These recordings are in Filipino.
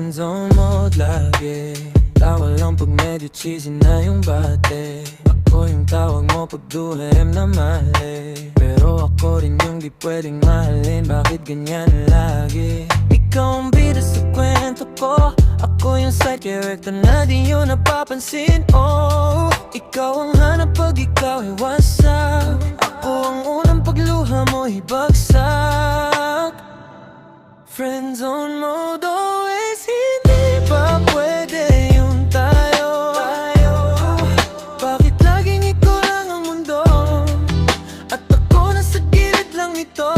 Friendzone mode lagi. Tawa lang pag medyo cheesy na yung bate. Ako yung tawag mo pag duhem na mali. Pero ako rin yung di pwedeng mahalin. Bakit ganyan lagi? Ikaw ang bida sa kwento ko. Ako yung side character na di yun napapansin. Oh, ikaw ang hanap pag ikaw ay wasak. Ako ang unang pagluha mo ibagsak. Friendzone mode always. Hindi ba pwede yung tayo? Bakit laging ikaw lang ang mundo at ako nasa gilid lang ito?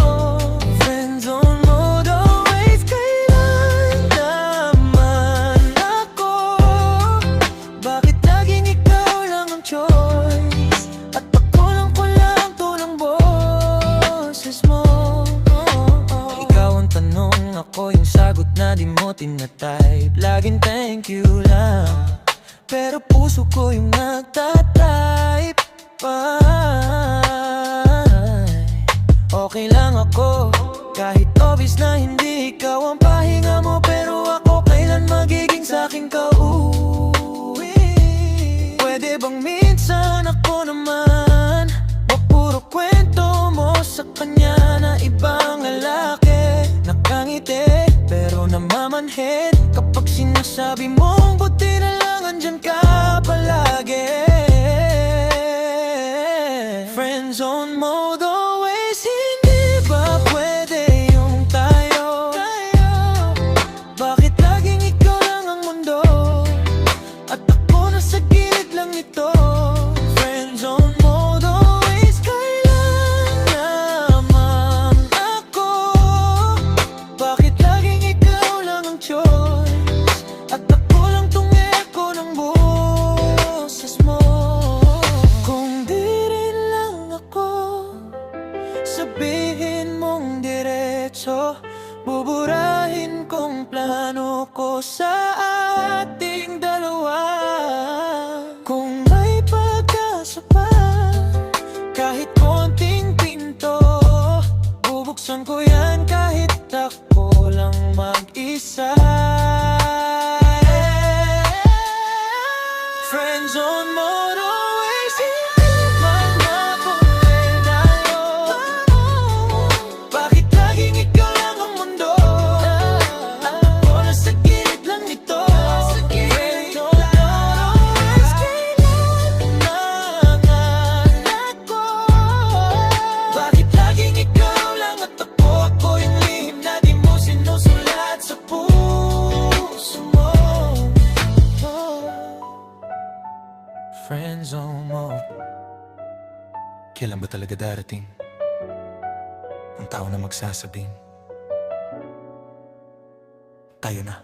Friendzone mode always. Kailan naman ako? Bakit laging ikaw lang ang choice at ako lang tulang boses mo? Ako yung sagot na di mo tinatype. Laging thank you lang, pero puso ko yung nagtatype. Okay lang ako, kahit obvious na hindi ikaw ang pahinga mo. Pero ako kailan magiging sa'king kauwi? Pwede bang minsan ako naman? Wag puro kwento mo sa kanya na ibang lalaki. Nakangiti pero namamanhid kapag sinasabi mong buti na lang andyan ka palagi. Friendzone mode always. Hindi ba pwede yung tayo? Bakit laging ikaw lang ang mundo at ako nasa gilid lang ito? Friendzone mode always. Kailan naman ako? Bakit laging ikaw lang ang choice at ako lang tong echo ng boses mo? Kung di rin lang ako, sabihin mong diretso. Buburahin kong plano ko sa ating dalawa. Kung may pag-asa pa, kahit konting pinto, bubuksan ko yan kahit ako lang mag-isa. Friendzone mode always. Hindi man ako tayo. Bakit laging ikaw lang ang mundo at ako nasa gilid lang nito? Friendzone mode always. Kailan naman ako? Bakit laging ikaw lang at ako yung lihim na di mo sinusulat sa puso mo? Friendzone mode. Kailan ba talaga darating ang tao na magsasabing tayo na?